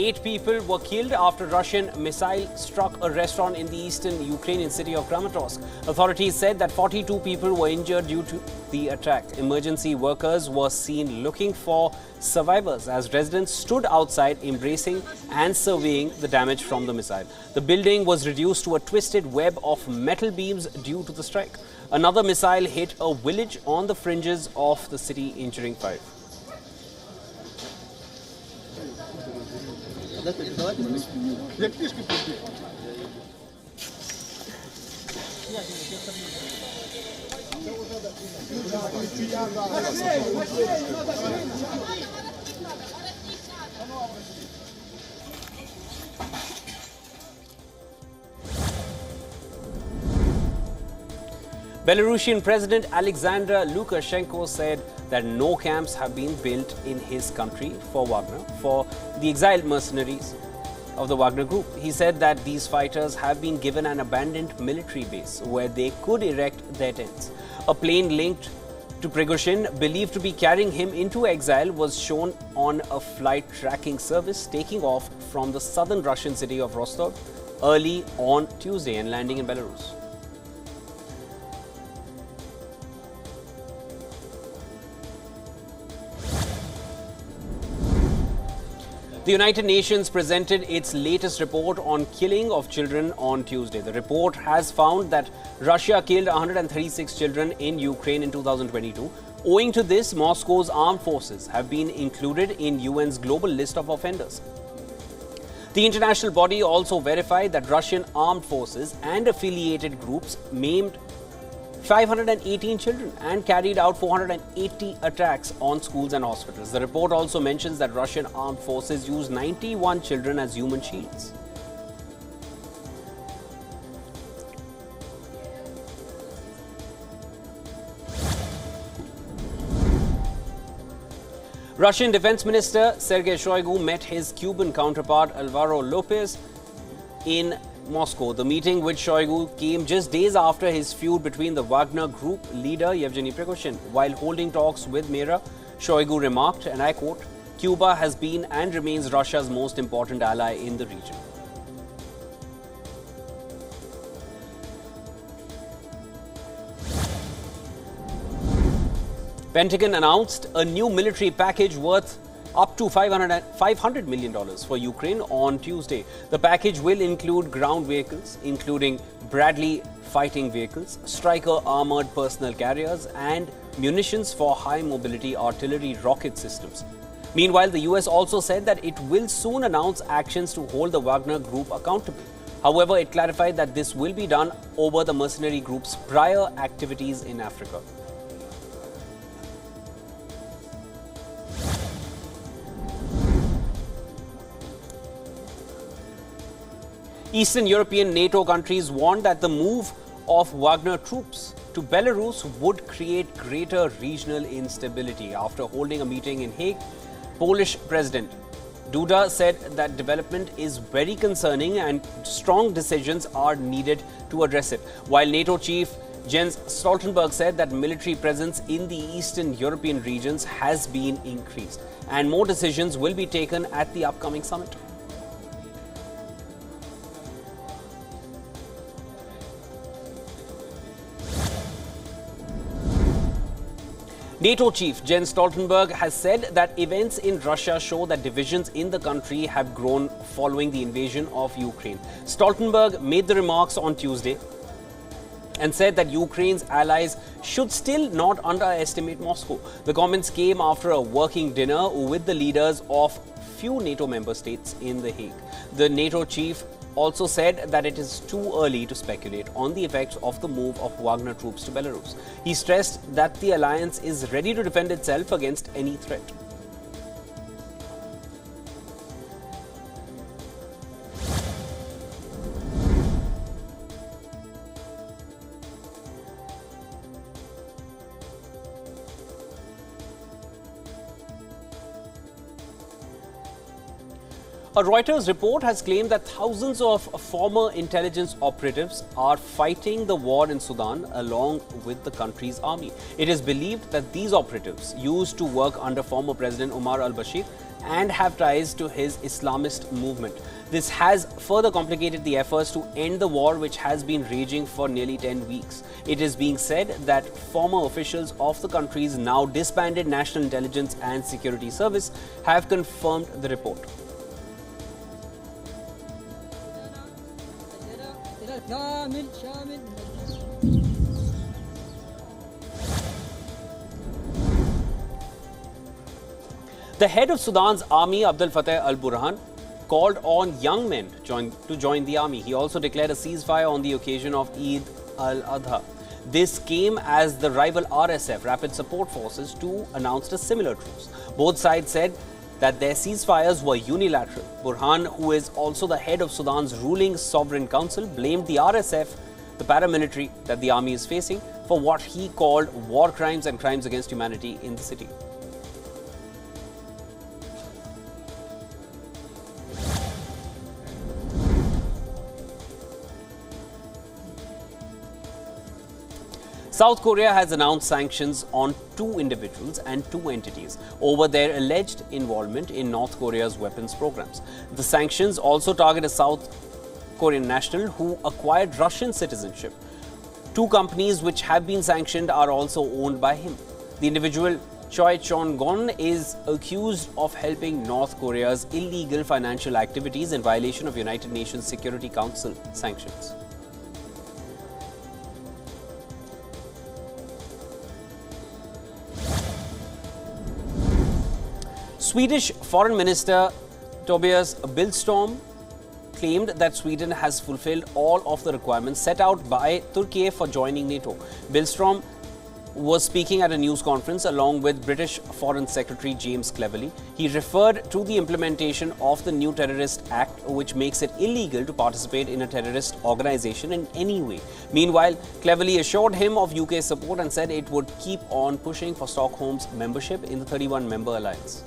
8 people were killed after Russian missile struck a restaurant in the eastern Ukrainian city of Kramatorsk. Authorities said that 42 people were injured due to the attack. Emergency workers were seen looking for survivors as residents stood outside embracing and surveying the damage from the missile. The building was reduced to a twisted web of metal beams due to the strike. Another missile hit a village on the fringes of the city, injuring 5. Belarusian President Alexander Lukashenko said that no camps have been built in his country for Wagner, for the exiled mercenaries of the Wagner group. He said that these fighters have been given an abandoned military base where they could erect their tents. A plane linked to Prigozhin, believed to be carrying him into exile, was shown on a flight tracking service taking off from the southern Russian city of Rostov early on Tuesday and landing in Belarus. The United Nations presented its latest report on killing of children on Tuesday. The report has found that Russia killed 136 children in Ukraine in 2022. Owing to this, Moscow's armed forces have been included in UN's global list of offenders. The international body also verified that Russian armed forces and affiliated groups maimed 518 children and carried out 480 attacks on schools and hospitals. The report also mentions that Russian armed forces used 91 children as human shields. Russian Defense Minister Sergei Shoigu met his Cuban counterpart Alvaro Lopez in Moscow. The meeting with Shoigu came just days after his feud between the Wagner Group leader Yevgeny Prigozhin. While holding talks with Mera, Shoigu remarked, and I quote, "Cuba has been and remains Russia's most important ally in the region." Pentagon announced a new military package worth up to $500 million for Ukraine on Tuesday. The package will include ground vehicles, including Bradley fighting vehicles, Stryker armored personnel carriers, and munitions for high-mobility artillery rocket systems. Meanwhile, the US also said that it will soon announce actions to hold the Wagner Group accountable. However, it clarified that this will be done over the mercenary group's prior activities in Africa. Eastern European NATO countries warned that the move of Wagner troops to Belarus would create greater regional instability. After holding a meeting in Hague, Polish President Duda said that development is very concerning and strong decisions are needed to address it. While NATO chief Jens Stoltenberg said that military presence in the Eastern European regions has been increased and more decisions will be taken at the upcoming summit. NATO chief Jens Stoltenberg has said that events in Russia show that divisions in the country have grown following the invasion of Ukraine. Stoltenberg made the remarks on Tuesday and said that Ukraine's allies should still not underestimate Moscow. The comments came after a working dinner with the leaders of few NATO member states in The Hague. The NATO chief also said that it is too early to speculate on the effects of the move of Wagner troops to Belarus. He stressed that the alliance is ready to defend itself against any threat. A Reuters report has claimed that thousands of former intelligence operatives are fighting the war in Sudan along with the country's army. It is believed that these operatives used to work under former President Omar al-Bashir and have ties to his Islamist movement. This has further complicated the efforts to end the war, which has been raging for nearly 10 weeks. It is being said that former officials of the country's now disbanded National Intelligence and Security Service have confirmed the report. The head of Sudan's army, Abdel Fattah al-Burhan, called on young men to join the army. He also declared a ceasefire on the occasion of Eid al-Adha. This came as the rival RSF, Rapid Support Forces, too announced a similar truce. Both sides said that their ceasefires were unilateral. Burhan, who is also the head of Sudan's ruling Sovereign Council, blamed the RSF, the paramilitary that the army is facing, for what he called war crimes and crimes against humanity in the city. South Korea has announced sanctions on 2 individuals and 2 entities over their alleged involvement in North Korea's weapons programs. The sanctions also target a South Korean national who acquired Russian citizenship. 2 companies which have been sanctioned are also owned by him. The individual, Choi Chon-gon, is accused of helping North Korea's illegal financial activities in violation of United Nations Security Council sanctions. Swedish Foreign Minister Tobias Billström claimed that Sweden has fulfilled all of the requirements set out by Turkey for joining NATO. Billström was speaking at a news conference along with British Foreign Secretary James Cleverly. He referred to the implementation of the new Terrorist Act, which makes it illegal to participate in a terrorist organization in any way. Meanwhile, Cleverly assured him of UK support and said it would keep on pushing for Stockholm's membership in the 31-member alliance.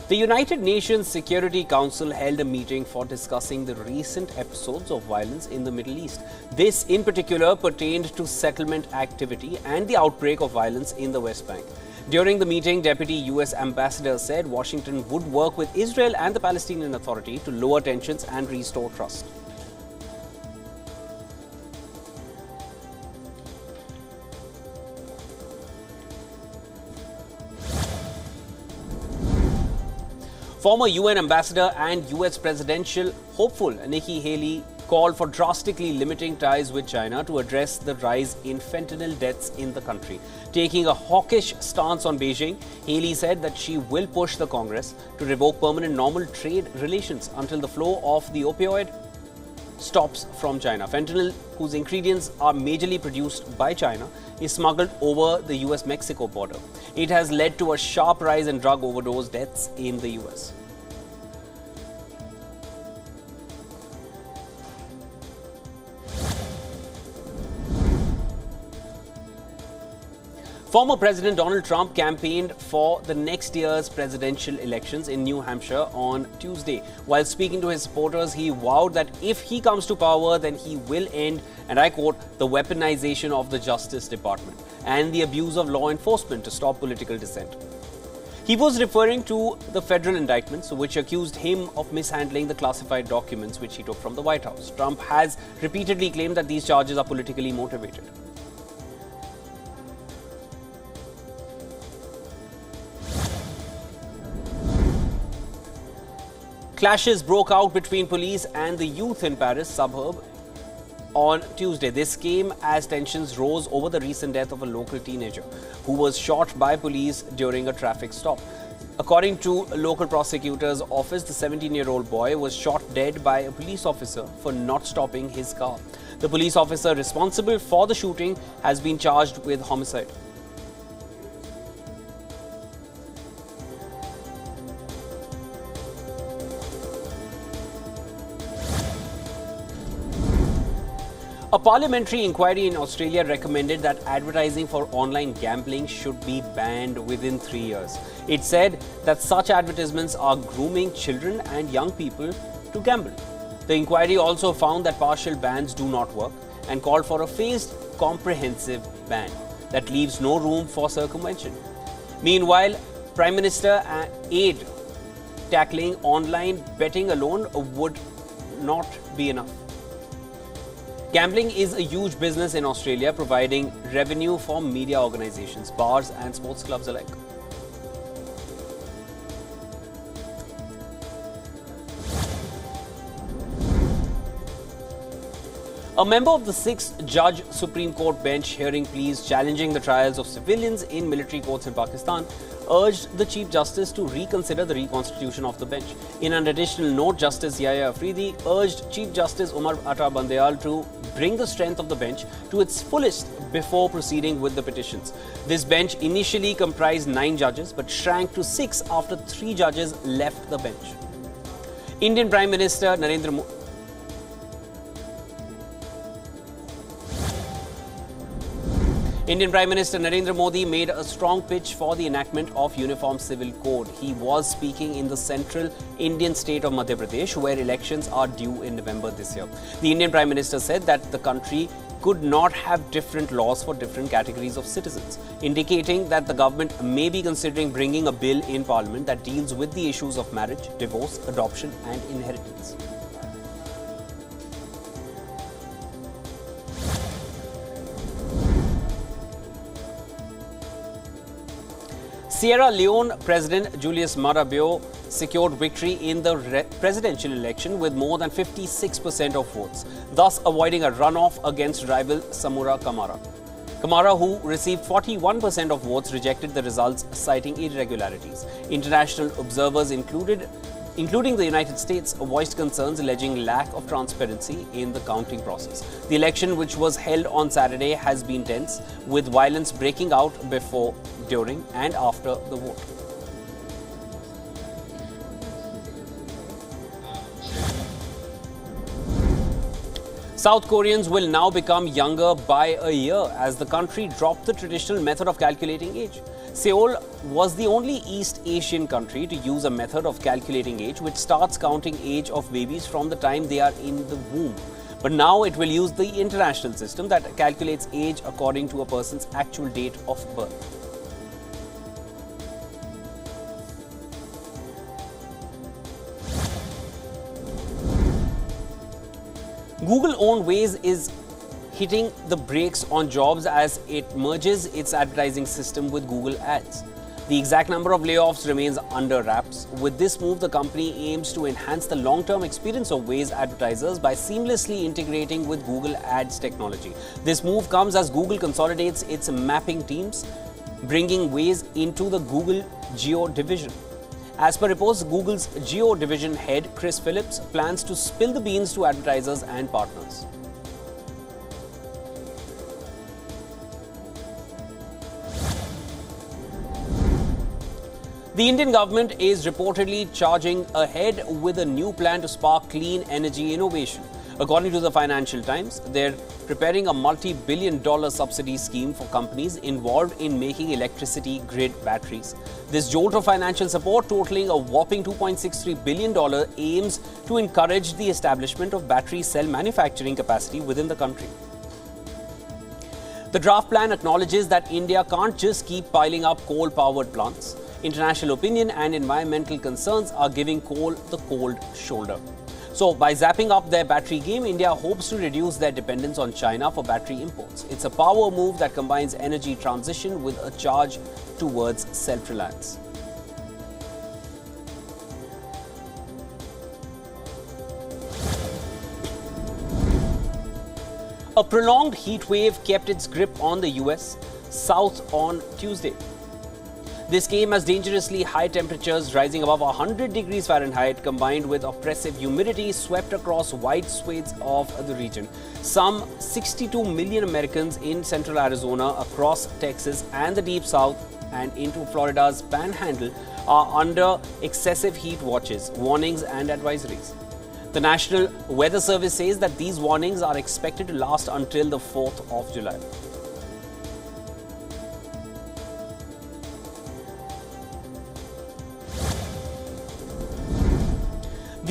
The United Nations Security Council held a meeting for discussing the recent episodes of violence in the Middle East. This in particular pertained to settlement activity and the outbreak of violence in the West Bank. During the meeting, Deputy US Ambassador said Washington would work with Israel and the Palestinian Authority to lower tensions and restore trust. Former UN ambassador and US presidential hopeful Nikki Haley called for drastically limiting ties with China to address the rise in fentanyl deaths in the country. Taking a hawkish stance on Beijing, Haley said that she will push the Congress to revoke permanent normal trade relations until the flow of the opioid stops from China. Fentanyl, whose ingredients are majorly produced by China, is smuggled over the US-Mexico border. It has led to a sharp rise in drug overdose deaths in the US. Former President Donald Trump campaigned for the next year's presidential elections in New Hampshire on Tuesday. While speaking to his supporters, he vowed that if he comes to power, then he will end, and I quote, the weaponization of the Justice Department and the abuse of law enforcement to stop political dissent. He was referring to the federal indictments which accused him of mishandling the classified documents which he took from the White House. Trump has repeatedly claimed that these charges are politically motivated. Clashes broke out between police and the youth in Paris suburb on Tuesday. This came as tensions rose over the recent death of a local teenager who was shot by police during a traffic stop. According to a local prosecutor's office, the 17-year-old boy was shot dead by a police officer for not stopping his car. The police officer responsible for the shooting has been charged with homicide. A parliamentary inquiry in Australia recommended that advertising for online gambling should be banned within 3 years. It said that such advertisements are grooming children and young people to gamble. The inquiry also found that partial bans do not work and called for a phased, comprehensive ban that leaves no room for circumvention. Meanwhile, Prime Minister aid tackling online betting alone would not be enough. Gambling is a huge business in Australia, providing revenue for media organizations, bars and sports clubs alike. A member of the 6-judge Supreme Court bench hearing pleas challenging the trials of civilians in military courts in Pakistan urged the Chief Justice to reconsider the reconstitution of the bench. In an additional note, Justice Yahya Afridi urged Chief Justice Umar Ata Bandial to bring the strength of the bench to its fullest before proceeding with the petitions. This bench initially comprised 9 judges but shrank to 6 after 3 judges left the bench. Indian Prime Minister Narendra Modi made a strong pitch for the enactment of Uniform Civil Code. He was speaking in the central Indian state of Madhya Pradesh, where elections are due in November this year. The Indian Prime Minister said that the country could not have different laws for different categories of citizens, indicating that the government may be considering bringing a bill in Parliament that deals with the issues of marriage, divorce, adoption and inheritance. Sierra Leone President Julius Maada Bio secured victory in the presidential election with more than 56% of votes, thus avoiding a runoff against rival Samura Kamara. Kamara, who received 41% of votes, rejected the results, citing irregularities. International observers, including the United States, voiced concerns alleging lack of transparency in the counting process. The election, which was held on Saturday, has been tense, with violence breaking out before, during and after the vote. South Koreans will now become younger by a year as the country dropped the traditional method of calculating age. SEOUL was the only East Asian country to use a method of calculating age which starts counting age of babies from the time they are in the womb. But now it will use the international system that calculates age according to a person's actual date of birth. Google-owned WAZE is hitting the brakes on jobs as it merges its advertising system with Google Ads. The exact number of layoffs remains under wraps. With this move, the company aims to enhance the long-term experience of WAZE advertisers by seamlessly integrating with Google Ads technology. This move comes as Google consolidates its mapping teams, bringing WAZE into the Google Geo division. As per reports, Google's Geo division head, Chris Phillips, plans to spill the beans to advertisers and partners. The Indian government is reportedly charging ahead with a new plan to spark clean energy innovation. According to the Financial Times, they're preparing a multi-billion-dollar subsidy scheme for companies involved in making electricity grid batteries. This jolt of financial support, totaling a whopping $2.63 billion, aims to encourage the establishment of battery cell manufacturing capacity within the country. The draft plan acknowledges that India can't just keep piling up coal-powered plants. International opinion and environmental concerns are giving coal the cold shoulder. So, by zapping up their battery game, India hopes to reduce their dependence on China for battery imports. It's a power move that combines energy transition with a charge towards self-reliance. A prolonged heat wave kept its grip on the US South on Tuesday. This came as dangerously high temperatures rising above 100 degrees Fahrenheit combined with oppressive humidity swept across wide swathes of the region. Some 62 million Americans in central Arizona, across Texas and the deep south and into Florida's panhandle are under excessive heat watches, warnings and advisories. The National Weather Service says that these warnings are expected to last until the 4th of July.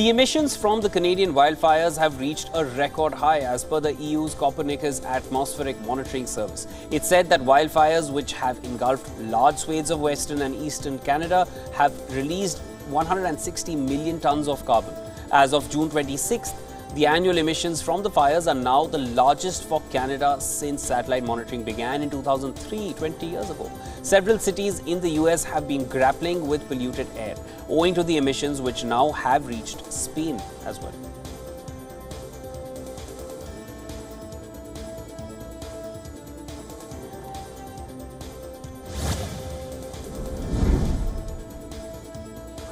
The emissions from the Canadian wildfires have reached a record high as per the EU's Copernicus Atmospheric Monitoring Service. It said that wildfires, which have engulfed large swathes of western and eastern Canada, have released 160 million tons of carbon. As of June 26th, the annual emissions from the fires are now the largest for Canada since satellite monitoring began in 2003, 20 years ago. Several cities in the US have been grappling with polluted air, owing to the emissions which now have reached Spain as well.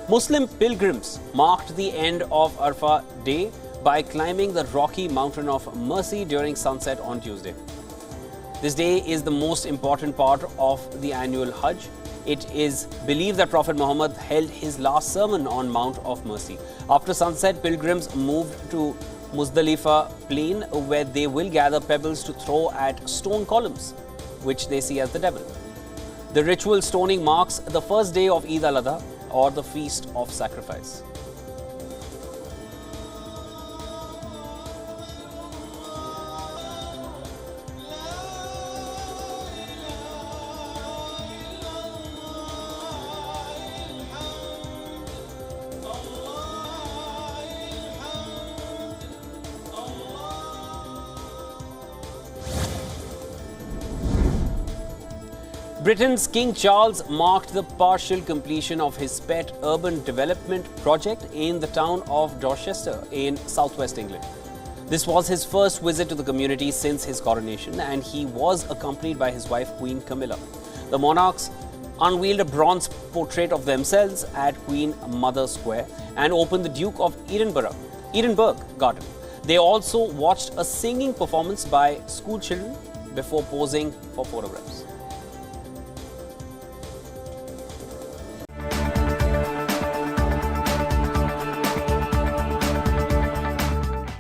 Muslim pilgrims marked the end of Arafah Day by climbing the rocky mountain of Mercy during sunset on Tuesday. This day is the most important part of the annual Hajj. It is believed that Prophet Muhammad held his last sermon on Mount of Mercy. After sunset, pilgrims moved to Muzdalifa plain, where they will gather pebbles to throw at stone columns, which they see as the devil. The ritual stoning marks the first day of Eid al-Adha, or the Feast of Sacrifice. Britain's King Charles marked the partial completion of his pet urban development project in the town of Dorchester in southwest England. This was his first visit to the community since his coronation, and he was accompanied by his wife Queen Camilla. The monarchs unveiled a bronze portrait of themselves at Queen Mother Square and opened the Duke of Edinburgh Garden. They also watched a singing performance by school children before posing for photographs.